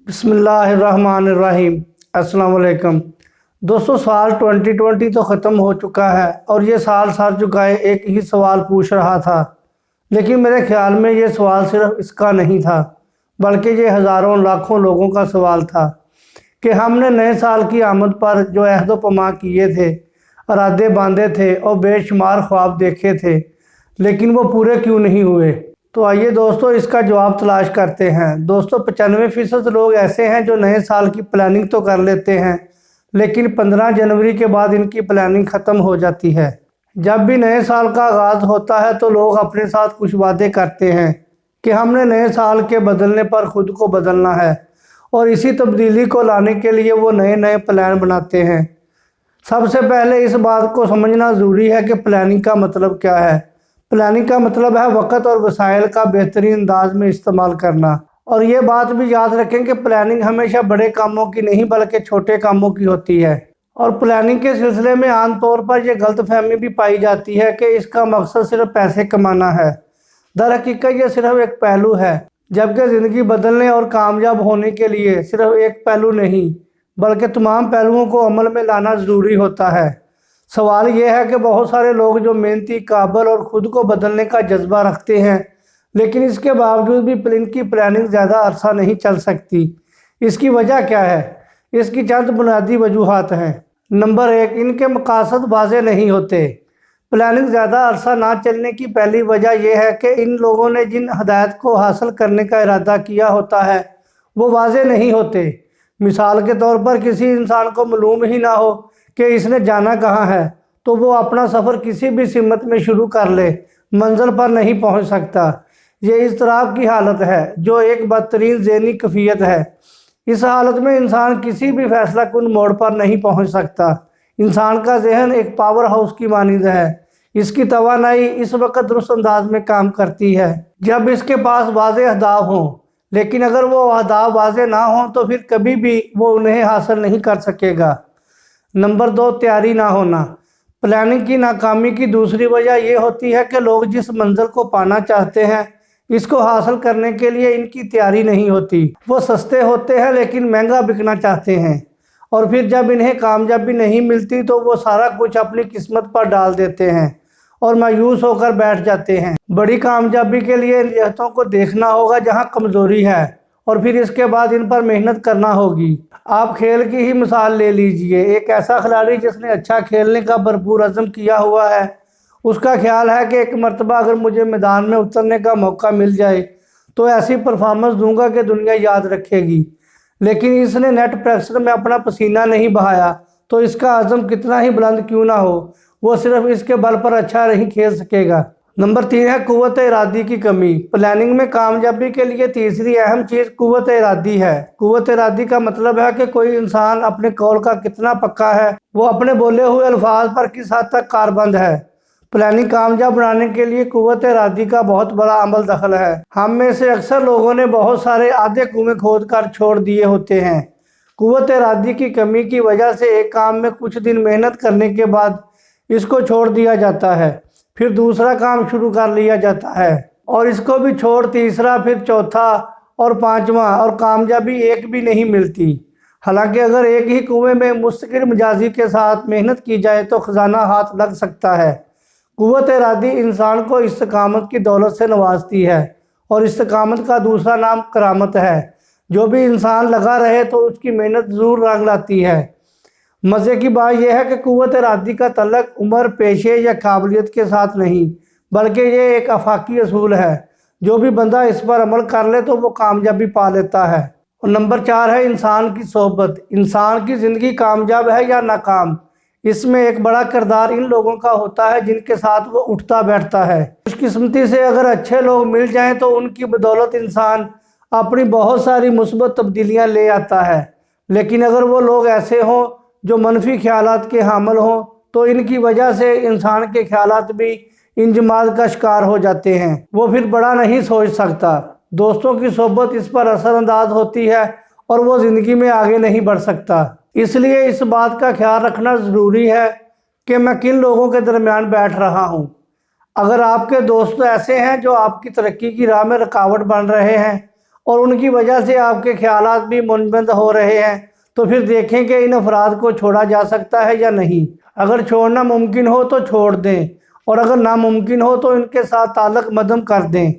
بسم اللہ الرحمن الرحیم۔ السلام علیکم دوستو، سال 2020 تو ختم ہو چکا ہے اور یہ سال سر جھکائے ایک ہی سوال پوچھ رہا تھا، لیکن میرے خیال میں یہ سوال صرف اس کا نہیں تھا بلکہ یہ ہزاروں لاکھوں لوگوں کا سوال تھا کہ ہم نے نئے سال کی آمد پر جو عہد و پیمان کیے تھے، ارادے باندھے تھے اور بے شمار خواب دیکھے تھے، لیکن وہ پورے کیوں نہیں ہوئے؟ تو آئیے دوستو اس کا جواب تلاش کرتے ہیں۔ دوستو 95% لوگ ایسے ہیں جو نئے سال کی پلاننگ تو کر لیتے ہیں، لیکن 15 جنوری کے بعد ان کی پلاننگ ختم ہو جاتی ہے۔ جب بھی نئے سال کا آغاز ہوتا ہے تو لوگ اپنے ساتھ کچھ وعدے کرتے ہیں کہ ہم نے نئے سال کے بدلنے پر خود کو بدلنا ہے، اور اسی تبدیلی کو لانے کے لیے وہ نئے پلان بناتے ہیں۔ سب سے پہلے اس بات کو سمجھنا ضروری ہے کہ پلاننگ کا مطلب کیا ہے۔ پلاننگ کا مطلب ہے وقت اور وسائل کا بہترین انداز میں استعمال کرنا، اور یہ بات بھی یاد رکھیں کہ پلاننگ ہمیشہ بڑے کاموں کی نہیں بلکہ چھوٹے کاموں کی ہوتی ہے۔ اور پلاننگ کے سلسلے میں عام طور پر یہ غلط فہمی بھی پائی جاتی ہے کہ اس کا مقصد صرف پیسے کمانا ہے۔ در حقیقت یہ صرف ایک پہلو ہے، جبکہ زندگی بدلنے اور کامیاب ہونے کے لیے صرف ایک پہلو نہیں بلکہ تمام پہلوؤں کو عمل میں لانا ضروری ہوتا ہے۔ سوال یہ ہے کہ بہت سارے لوگ جو محنتی، قابل اور خود کو بدلنے کا جذبہ رکھتے ہیں، لیکن اس کے باوجود بھی ان کی پلاننگ زیادہ عرصہ نہیں چل سکتی۔ اس کی وجہ کیا ہے؟ اس کی چند بنیادی وجوہات ہیں۔ نمبر 1، ان کے مقاصد واضح نہیں ہوتے۔ پلاننگ زیادہ عرصہ نہ چلنے کی پہلی وجہ یہ ہے کہ ان لوگوں نے جن ہدایات کو حاصل کرنے کا ارادہ کیا ہوتا ہے وہ واضح نہیں ہوتے۔ مثال کے طور پر کسی انسان کو معلوم ہی نہ ہو کہ اس نے جانا کہاں ہے، تو وہ اپنا سفر کسی بھی سمت میں شروع کر لے، منزل پر نہیں پہنچ سکتا۔ یہ اضطراب کی حالت ہے جو ایک بدترین ذہنی کیفیت ہے۔ اس حالت میں انسان کسی بھی فیصلہ کن موڑ پر نہیں پہنچ سکتا۔ انسان کا ذہن ایک پاور ہاؤس کی مانند ہے۔ اس کی توانائی اس وقت درست انداز میں کام کرتی ہے جب اس کے پاس واضح اہداف ہوں، لیکن اگر وہ اہداف واضح نہ ہوں تو پھر کبھی بھی وہ انہیں حاصل نہیں کر سکے گا۔ نمبر 2، تیاری نہ ہونا۔ پلاننگ کی ناکامی کی دوسری وجہ یہ ہوتی ہے کہ لوگ جس منزل کو پانا چاہتے ہیں، اس کو حاصل کرنے کے لیے ان کی تیاری نہیں ہوتی۔ وہ سستے ہوتے ہیں لیکن مہنگا بکنا چاہتے ہیں، اور پھر جب انہیں کامیابی نہیں ملتی تو وہ سارا کچھ اپنی قسمت پر ڈال دیتے ہیں اور مایوس ہو کر بیٹھ جاتے ہیں۔ بڑی کامیابی کے لیے ان جہتوں کو دیکھنا ہوگا جہاں کمزوری ہے، اور پھر اس کے بعد ان پر محنت کرنا ہوگی۔ آپ کھیل کی ہی مثال لے لیجئے۔ ایک ایسا کھلاڑی جس نے اچھا کھیلنے کا بھرپور عزم کیا ہوا ہے، اس کا خیال ہے کہ ایک مرتبہ اگر مجھے میدان میں اترنے کا موقع مل جائے تو ایسی پرفارمنس دوں گا کہ دنیا یاد رکھے گی، لیکن اس نے نیٹ پریکٹس میں اپنا پسینہ نہیں بہایا تو اس کا عزم کتنا ہی بلند کیوں نہ ہو، وہ صرف اس کے بل پر اچھا نہیں کھیل سکے گا۔ نمبر 3 ہے قوت ارادی کی کمی۔ پلاننگ میں کامیابی کے لیے تیسری اہم چیز قوت ارادی ہے۔ قوت ارادی کا مطلب ہے کہ کوئی انسان اپنے قول کا کتنا پکا ہے، وہ اپنے بولے ہوئے الفاظ پر کس حد تک کاربند ہے۔ پلاننگ کامیاب بنانے کے لیے قوت ارادی کا بہت بڑا عمل دخل ہے۔ ہم میں سے اکثر لوگوں نے بہت سارے آدھے کنویں کھود کر چھوڑ دیے ہوتے ہیں۔ قوت ارادی کی کمی کی وجہ سے ایک کام میں کچھ دن محنت کرنے کے بعد اس کو چھوڑ دیا جاتا ہے، پھر دوسرا کام شروع کر لیا جاتا ہے، اور اس کو بھی چھوڑ تیسرا، پھر چوتھا اور پانچواں، اور کامیابی ایک بھی نہیں ملتی۔ حالانکہ اگر ایک ہی کنویں میں مستقل مزاجی کے ساتھ محنت کی جائے تو خزانہ ہاتھ لگ سکتا ہے۔ قوت ارادی انسان کو استقامت کی دولت سے نوازتی ہے، اور استقامت کا دوسرا نام کرامت ہے۔ جو بھی انسان لگا رہے تو اس کی محنت ضرور رنگ لاتی ہے۔ مزے کی بات یہ ہے کہ قوت ارادی کا تعلق عمر، پیشے یا قابلیت کے ساتھ نہیں بلکہ یہ ایک آفاقی اصول ہے۔ جو بھی بندہ اس پر عمل کر لے تو وہ کامیابی پا لیتا ہے۔ اور نمبر 4 ہے انسان کی صحبت۔ انسان کی زندگی کامیاب ہے یا ناکام، اس میں ایک بڑا کردار ان لوگوں کا ہوتا ہے جن کے ساتھ وہ اٹھتا بیٹھتا ہے۔ خوش قسمتی سے اگر اچھے لوگ مل جائیں تو ان کی بدولت انسان اپنی بہت ساری مثبت تبدیلیاں لے آتا ہے، لیکن اگر وہ لوگ ایسے ہوں جو منفی خیالات کے حامل ہوں تو ان کی وجہ سے انسان کے خیالات بھی انجماد کا شکار ہو جاتے ہیں۔ وہ پھر بڑا نہیں سوچ سکتا۔ دوستوں کی صحبت اس پر اثر انداز ہوتی ہے اور وہ زندگی میں آگے نہیں بڑھ سکتا۔ اس لیے اس بات کا خیال رکھنا ضروری ہے کہ میں کن لوگوں کے درمیان بیٹھ رہا ہوں۔ اگر آپ کے دوست ایسے ہیں جو آپ کی ترقی کی راہ میں رکاوٹ بن رہے ہیں اور ان کی وجہ سے آپ کے خیالات بھی منبند ہو رہے ہیں، تو پھر دیکھیں کہ ان افراد کو چھوڑا جا سکتا ہے یا نہیں۔ اگر چھوڑنا ممکن ہو تو چھوڑ دیں، اور اگر ناممکن ہو تو ان کے ساتھ تعلق مدم کر دیں،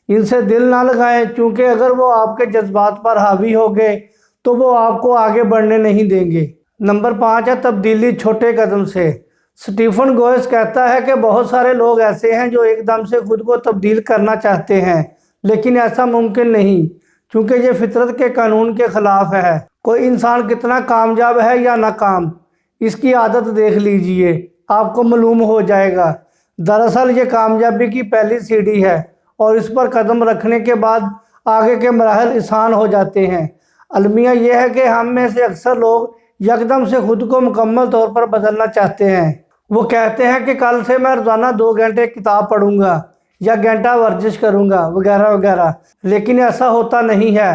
ان سے دل نہ لگائیں، چونکہ اگر وہ آپ کے جذبات پر حاوی ہو گئے تو وہ آپ کو آگے بڑھنے نہیں دیں گے۔ نمبر 5 ہے تبدیلی چھوٹے قدم سے۔ سٹیفن گوئس کہتا ہے کہ بہت سارے لوگ ایسے ہیں جو ایک دم سے خود کو تبدیل کرنا چاہتے ہیں، لیکن ایسا ممکن نہیں، کیونکہ یہ فطرت کے قانون کے خلاف ہے۔ کوئی انسان کتنا کامیاب ہے یا ناکام، اس کی عادت دیکھ لیجئے، آپ کو معلوم ہو جائے گا۔ دراصل یہ کامیابی کی پہلی سیڑھی ہے، اور اس پر قدم رکھنے کے بعد آگے کے مراحل آسان ہو جاتے ہیں۔ المیہ یہ ہے کہ ہم میں سے اکثر لوگ یکدم سے خود کو مکمل طور پر بدلنا چاہتے ہیں۔ وہ کہتے ہیں کہ کل سے میں روزانہ 2 گھنٹے کتاب پڑھوں گا یا گھنٹہ ورزش کروں گا وغیرہ وغیرہ، لیکن ایسا ہوتا نہیں ہے۔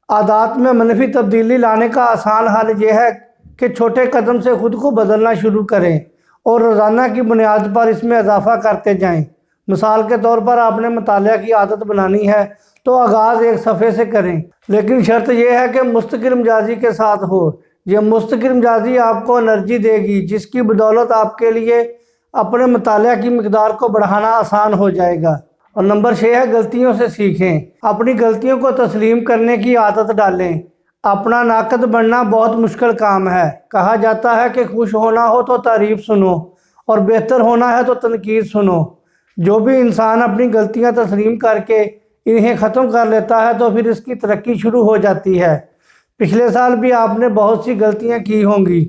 عادات میں منفی تبدیلی لانے کا آسان حل یہ ہے کہ چھوٹے قدم سے خود کو بدلنا شروع کریں اور روزانہ کی بنیاد پر اس میں اضافہ کرتے جائیں۔ مثال کے طور پر آپ نے مطالعہ کی عادت بنانی ہے تو آغاز ایک صفحے سے کریں، لیکن شرط یہ ہے کہ مستقل مزاجی کے ساتھ ہو۔ یہ مستقل مزاجی آپ کو انرجی دے گی، جس کی بدولت آپ کے لیے اپنے مطالعہ کی مقدار کو بڑھانا آسان ہو جائے گا۔ اور نمبر 6 ہے غلطیوں سے سیکھیں۔ اپنی غلطیوں کو تسلیم کرنے کی عادت ڈالیں۔ اپنا ناقد بننا بہت مشکل کام ہے۔ کہا جاتا ہے کہ خوش ہونا ہو تو تعریف سنو، اور بہتر ہونا ہے تو تنقید سنو۔ جو بھی انسان اپنی غلطیاں تسلیم کر کے انہیں ختم کر لیتا ہے تو پھر اس کی ترقی شروع ہو جاتی ہے۔ پچھلے سال بھی آپ نے بہت سی غلطیاں کی ہوں گی،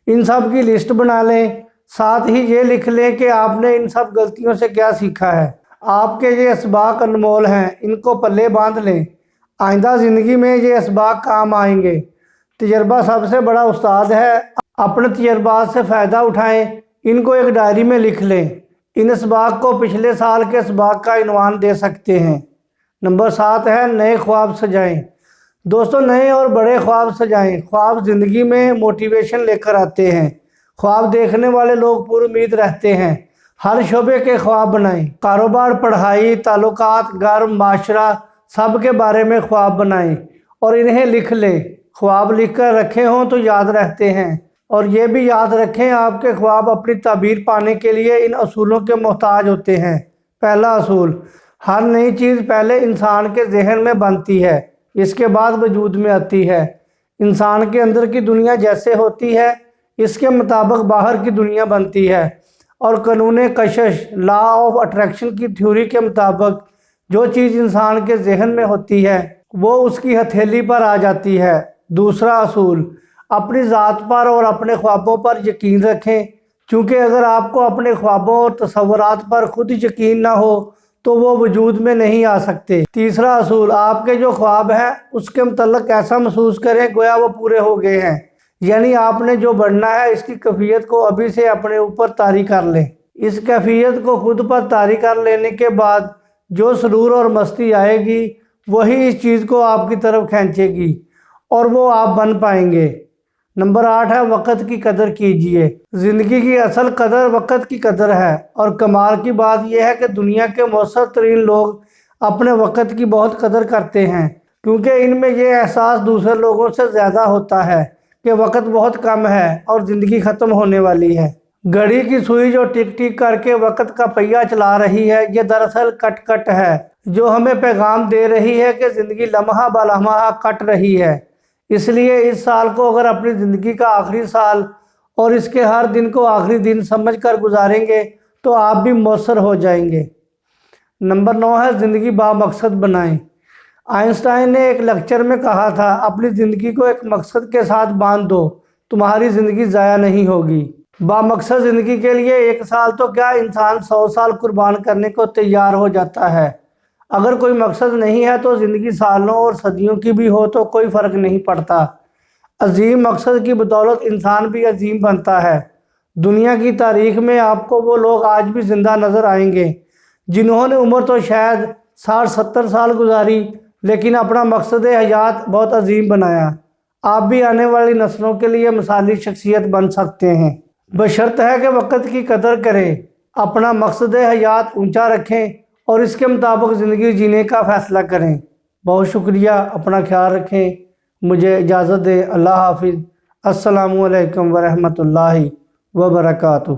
ان سب کی لسٹ بنا لیں، ساتھ ہی یہ لکھ لیں کہ آپ نے ان سب غلطیوں سے کیا سیکھا ہے۔ آپ کے یہ اسباق انمول ہیں، ان کو پلے باندھ لیں، آئندہ زندگی میں یہ اسباق کام آئیں گے۔ تجربہ سب سے بڑا استاد ہے، اپنے تجربات سے فائدہ اٹھائیں، ان کو ایک ڈائری میں لکھ لیں۔ ان اسباق کو پچھلے سال کے اسباق کا عنوان دے سکتے ہیں۔ نمبر 7 ہے نئے خواب سجائیں۔ دوستو، نئے اور بڑے خواب سجائیں۔ خواب زندگی میں موٹیویشن لے کر آتے ہیں۔ خواب دیکھنے والے لوگ پر امید رہتے ہیں۔ ہر شعبے کے خواب بنائیں، کاروبار، پڑھائی، تعلقات، گھر، معاشرہ، سب کے بارے میں خواب بنائیں اور انہیں لکھ لیں۔ خواب لکھ کر رکھے ہوں تو یاد رہتے ہیں، اور یہ بھی یاد رکھیں آپ کے خواب اپنی تعبیر پانے کے لیے ان اصولوں کے محتاج ہوتے ہیں۔ پہلا اصول: ہر نئی چیز پہلے انسان کے ذہن میں بنتی ہے، اس کے بعد وجود میں آتی ہے۔ انسان کے اندر کی دنیا جیسے ہوتی ہے، اس کے مطابق باہر کی دنیا بنتی ہے، اور قانون کشش لا آف اٹریکشن کی تھیوری کے مطابق جو چیز انسان کے ذہن میں ہوتی ہے وہ اس کی ہتھیلی پر آ جاتی ہے۔ دوسرا اصول: اپنی ذات پر اور اپنے خوابوں پر یقین رکھیں، کیونکہ اگر آپ کو اپنے خوابوں اور تصورات پر خود یقین نہ ہو تو وہ وجود میں نہیں آ سکتے۔ تیسرا اصول: آپ کے جو خواب ہیں اس کے متعلق ایسا محسوس کریں گویا وہ پورے ہو گئے ہیں، یعنی آپ نے جو بننا ہے اس کی کیفیت کو ابھی سے اپنے اوپر طاری کر لیں۔ اس کیفیت کو خود پر طاری کر لینے کے بعد جو سرور اور مستی آئے گی وہی اس چیز کو آپ کی طرف کھینچے گی اور وہ آپ بن پائیں گے۔ نمبر 8 ہے وقت کی قدر کیجئے۔ زندگی کی اصل قدر وقت کی قدر ہے، اور کمال کی بات یہ ہے کہ دنیا کے مؤثر ترین لوگ اپنے وقت کی بہت قدر کرتے ہیں، کیونکہ ان میں یہ احساس دوسرے لوگوں سے زیادہ ہوتا ہے کہ وقت بہت کم ہے اور زندگی ختم ہونے والی ہے۔ گھڑی کی سوئی جو ٹک ٹک کر کے وقت کا پہیہ چلا رہی ہے، یہ دراصل کٹ کٹ ہے جو ہمیں پیغام دے رہی ہے کہ زندگی لمحہ بہ لمحہ کٹ رہی ہے۔ اس لیے اس سال کو اگر اپنی زندگی کا آخری سال اور اس کے ہر دن کو آخری دن سمجھ کر گزاریں گے تو آپ بھی مؤثر ہو جائیں گے۔ نمبر 9 ہے زندگی با مقصد بنائیں۔ آئنسٹائن نے ایک لیکچر میں کہا تھا، اپنی زندگی کو ایک مقصد کے ساتھ باندھ دو، تمہاری زندگی ضائع نہیں ہوگی۔ با مقصد زندگی کے لیے 1 سال تو کیا، انسان 100 سال قربان کرنے کو تیار ہو جاتا ہے۔ اگر کوئی مقصد نہیں ہے تو زندگی سالوں اور صدیوں کی بھی ہو تو کوئی فرق نہیں پڑتا۔ عظیم مقصد کی بدولت انسان بھی عظیم بنتا ہے۔ دنیا کی تاریخ میں آپ کو وہ لوگ آج بھی زندہ نظر آئیں گے جنہوں نے عمر تو شاید 60-70 سال گزاری لیکن اپنا مقصد حیات بہت عظیم بنایا۔ آپ بھی آنے والی نسلوں کے لیے مثالی شخصیت بن سکتے ہیں، بشرط ہے کہ وقت کی قدر کریں، اپنا مقصد حیات اونچا رکھیں اور اس کے مطابق زندگی جینے کا فیصلہ کریں۔ بہت شکریہ، اپنا خیال رکھیں، مجھے اجازت دیں، اللہ حافظ، السلام علیکم ورحمۃ اللہ وبرکاتہ۔